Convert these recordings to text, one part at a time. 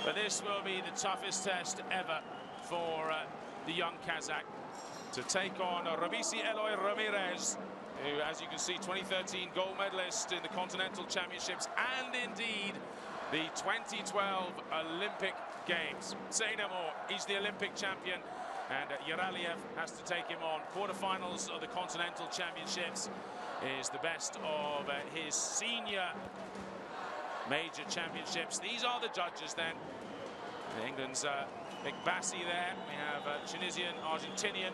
But this will be the toughest test ever for the young Kazakh to take on Robeisy Ramirez, who, as you can see, 2013 gold medalist in the Continental Championships and indeed the 2012 Olympic Games. Say no more, he's the Olympic champion, and Yeraliyev has to take him on. Quarterfinals of the Continental Championships is the best of his senior major championships. These are the judges then. England's Mick Bassi there. We have Tunisian, Argentinian,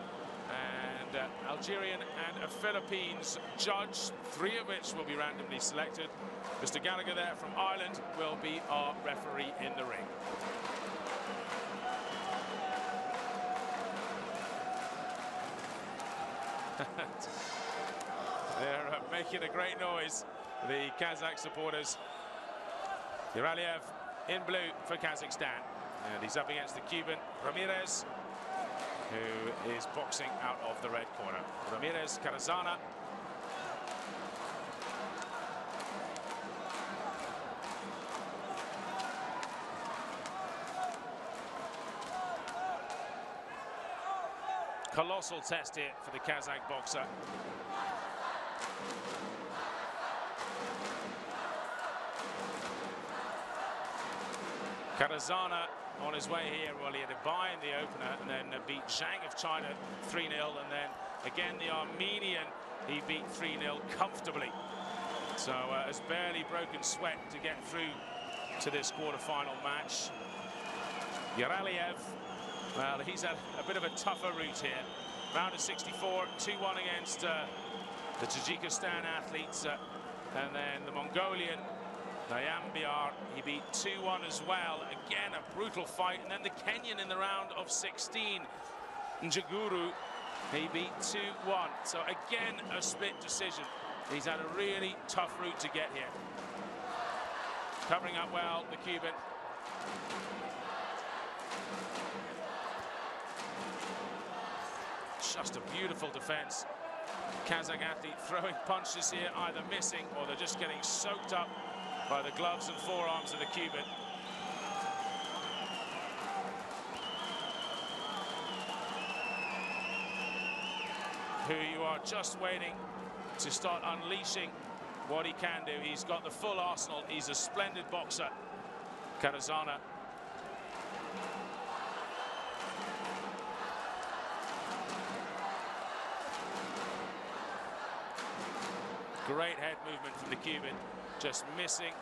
and Algerian and a Philippines judge, 3 of which will be randomly selected. Mr. Gallagher there from Ireland will be our referee in the ring. They're making a great noise, the Kazakh supporters. Yeraliyev in blue for Kazakhstan, and he's up against the Cuban Ramirez, who is boxing out of the red corner. Ramirez Carrazana. Colossal test here for the Kazakh boxer. Carrazana on his way here, well, he had a bye in the opener and then beat Zhang of China 3-0, and then again the Armenian he beat 3-0 comfortably. So has barely broken sweat to get through to this quarter-final match. Yeraliyev, well, he's had a bit of a tougher route here. Round of 64, 2-1 against the Tajikistan athletes, and then the Mongolian Nayambiar, he beat 2-1 as well. Again, a brutal fight. And then the Kenyan in the round of 16, Njuguru, he beat 2-1. So again, a split decision. He's had a really tough route to get here. Covering up well, the Cuban. Just a beautiful defense. Kazakh athlete throwing punches here, either missing or they're just getting soaked up by the gloves and forearms of the Cuban. Who you are just waiting to start unleashing what he can do. He's got the full arsenal. He's a splendid boxer, Carrazana. Great head movement from the Cuban, just missing,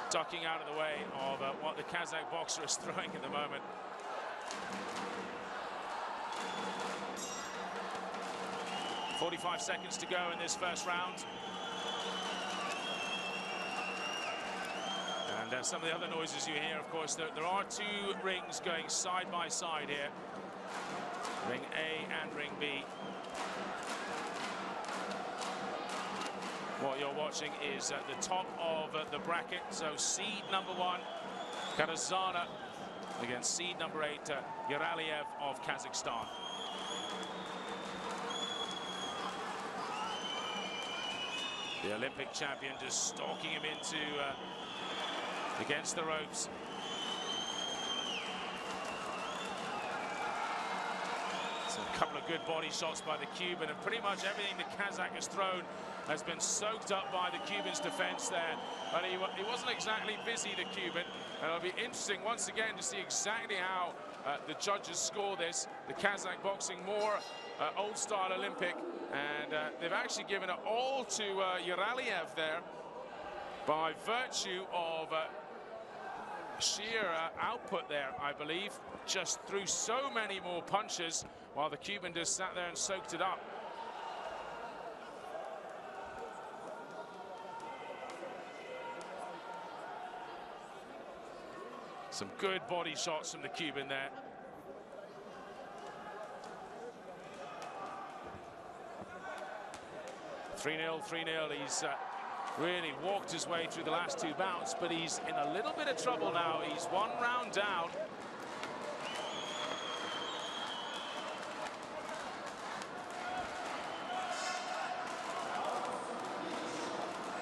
ducking out of the way of what the Kazakh boxer is throwing at the moment. "45 seconds to go in this first round. And some of the other noises you hear, of course, there are 2 rings going side by side here. Ring A and Ring B. What you're watching is at the top of the bracket. So seed number 1, Carrazana, against seed number 8, Yeraliyev of Kazakhstan. The Olympic champion just stalking him into against the ropes. So a couple of good body shots by the Cuban, and pretty much everything the Kazakh has thrown has been soaked up by the Cuban's defense there. But he wasn't exactly busy, the Cuban. And it'll be interesting once again to see exactly how the judges score this. The Kazakh boxing more old-style Olympic, and they've actually given it all to Yeraliyev there by virtue of sheer output there, I believe. Just threw so many more punches while the Cuban just sat there and soaked it up. Some good body shots from the Cuban there. "3-0, 3-0. He's really walked his way through the last 2 bouts, but he's in a little bit of trouble now. He's 1 round down.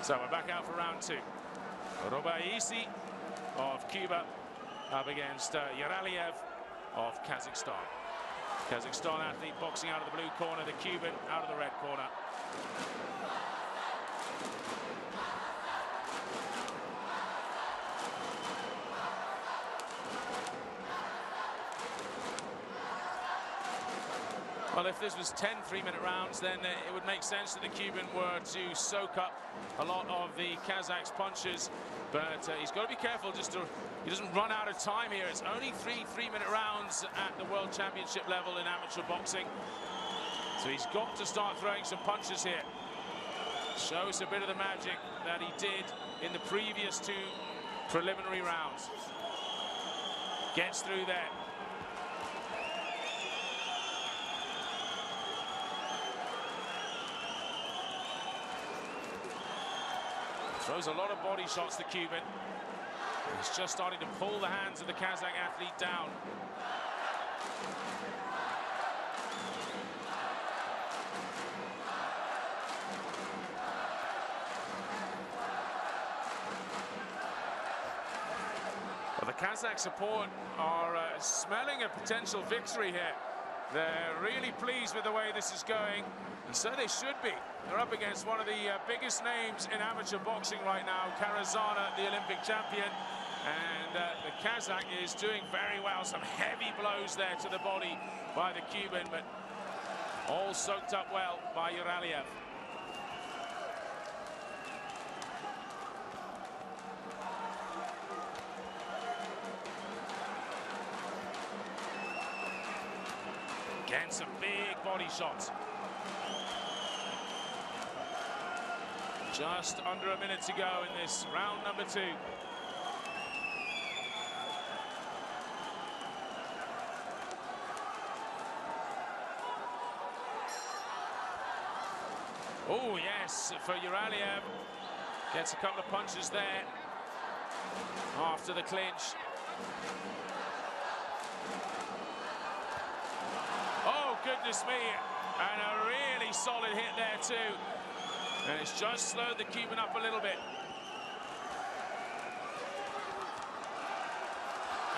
So we're back out for round 2. Robeisy of Cuba up against Yeraliyev of Kazakhstan. Kazakhstan athlete boxing out of the blue corner, the Cuban out of the red corner. Well, if this was 10 3-minute rounds, then it would make sense that the Cuban were to soak up a lot of the Kazakh's punches. But he's got to be careful he doesn't run out of time here. It's only 3-minute rounds at the World Championship level in amateur boxing. So he's got to start throwing some punches here. Shows a bit of the magic that he did in the previous 2 preliminary rounds. Gets through there. Throws a lot of body shots, the Cuban. He's just starting to pull the hands of the Kazakh athlete down. Well, the Kazakh support are smelling a potential victory here. They're really pleased with the way this is going, and so they should be. They're up against one of the biggest names in amateur boxing right now, Carrazana, the Olympic champion. And the Kazakh is doing very well. Some heavy blows there to the body by the Cuban, but all soaked up well by Yeraliyev. Again, some big body shots. Just under a minute to go in this round number 2. Oh, yes, for Yeraliyev. Gets a couple of punches there after the clinch. Oh, goodness me. And a really solid hit there, too. And it's just slowed the Cuban up a little bit.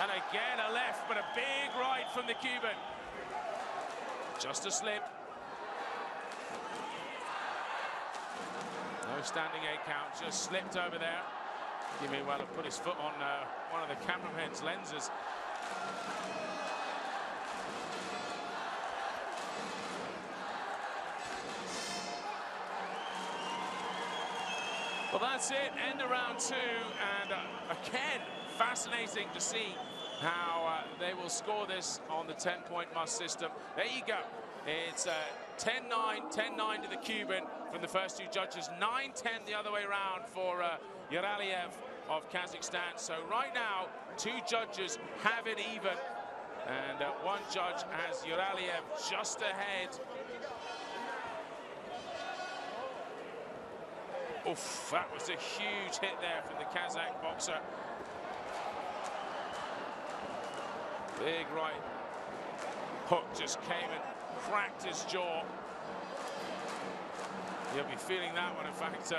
And again, a left, but a big right from the Cuban. Just a slip. No standing 8 count, just slipped over there. He may well have put his foot on one of the cameraman's lenses. Well, that's it, end of round 2, and again, fascinating to see how they will score this on the 10-point must system. There you go. It's 10-9, 10-9 to the Cuban from the first 2 judges, 9-10 the other way around for Yeraliyev of Kazakhstan. So right now, 2 judges have it even, and 1 judge has Yeraliyev just ahead. Oof, that was a huge hit there from the Kazakh boxer. Big right hook just came and cracked his jaw. He'll be feeling that one. In fact,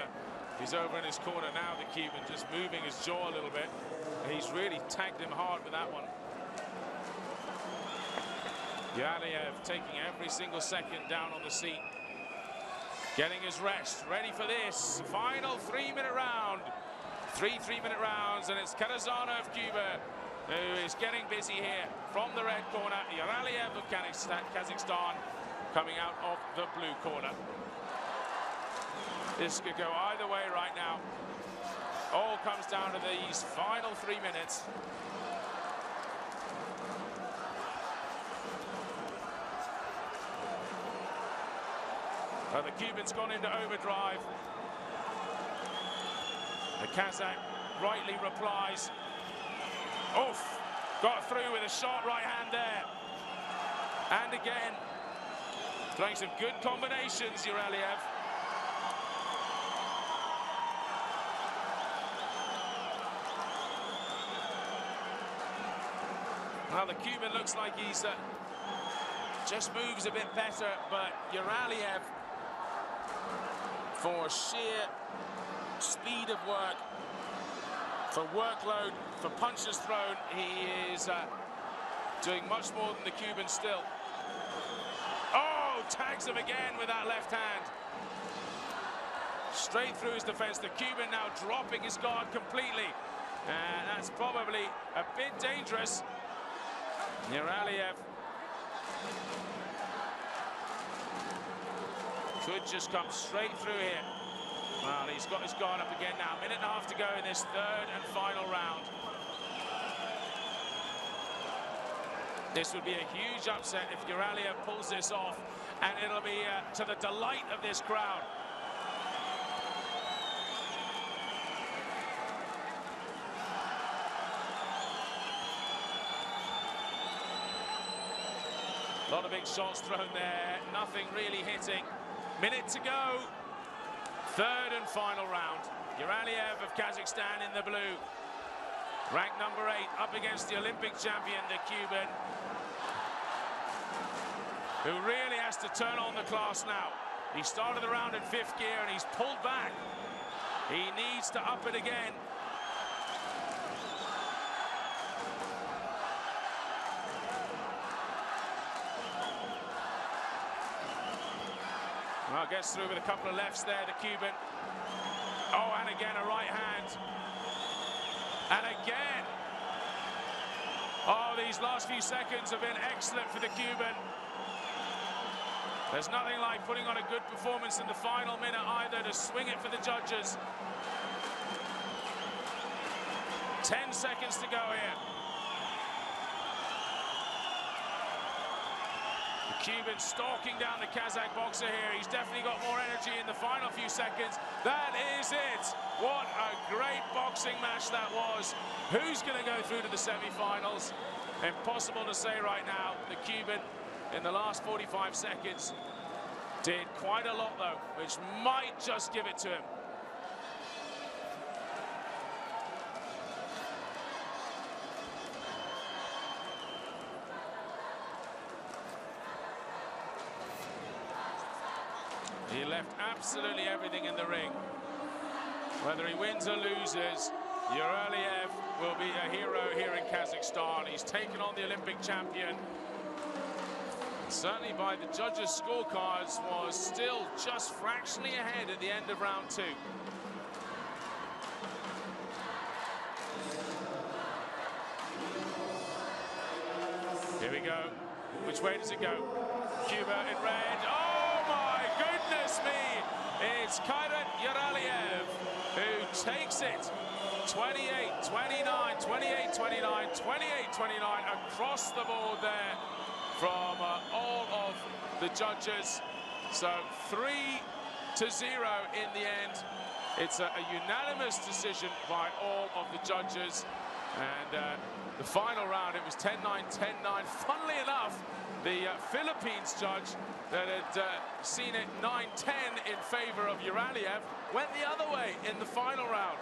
he's over in his corner now, the Cuban, just moving his jaw a little bit. He's really tagged him hard with that one. Yeraliyev taking every single second down on the seat. Getting his rest, ready for this final 3-minute round. 3 3-minute rounds, and it's Carrazana of Cuba who is getting busy here from the red corner. Yeraliyev of Kazakhstan coming out of the blue corner. This could go either way right now. All comes down to these final 3 minutes. The Cuban's gone into overdrive. The Kazakh rightly replies. Oof! Got through with a sharp right hand there. And again, throwing some good combinations, Yeraliyev. Well, the Cuban looks like he's just moves a bit better, but Yeraliyev, for sheer speed of work, For workload, for punches thrown, he is doing much more than the Cuban still. Oh, tags him again with that left hand. Straight through his defense. The Cuban now dropping his guard completely. And that's probably a bit dangerous. Yeraliyev could just come straight through here. Well, he's got his guard up again now. Minute and a half to go in this third and final round. This would be a huge upset if Yeraliyev pulls this off, and it'll be to the delight of this crowd. A lot of big shots thrown there, nothing really hitting. Minute to go. Third and final round. Yeraliyev of Kazakhstan in the blue. Ranked number 8 up against the Olympic champion, the Cuban, who really has to turn on the class now. He started the round in 5th gear and he's pulled back. He needs to up it again. Well, gets through with a couple of lefts there, the Cuban. Oh, and again a right hand. And again. Oh, these last few seconds have been excellent for the Cuban. There's nothing like putting on a good performance in the final minute either to swing it for the judges. 10 seconds to go here. Cuban stalking down the Kazakh boxer here. He's definitely got more energy in the final few seconds. That is it. What a great boxing match that was. Who's going to go through to the semi-finals? Impossible to say right now. The Cuban, in the last 45 seconds, did quite a lot, though, which might just give it to him. He left absolutely everything in the ring. Whether he wins or loses, Yeraliyev will be a hero here in Kazakhstan. He's taken on the Olympic champion. Certainly by the judges' scorecards, was still just fractionally ahead at the end of round 2. Here we go. Which way does it go? Cuba in red. Oh my goodness me! It's Kairat Yeraliyev who takes it. 28-29, 28-29, 28-29 across the board there from all of the judges. So 3-0 in the end. It's a unanimous decision by all of the judges. And the final round, it was 10-9, 10-9. Funnily enough, the Philippines judge that had seen it 9-10 in favor of Yeraliyev went the other way in the final round.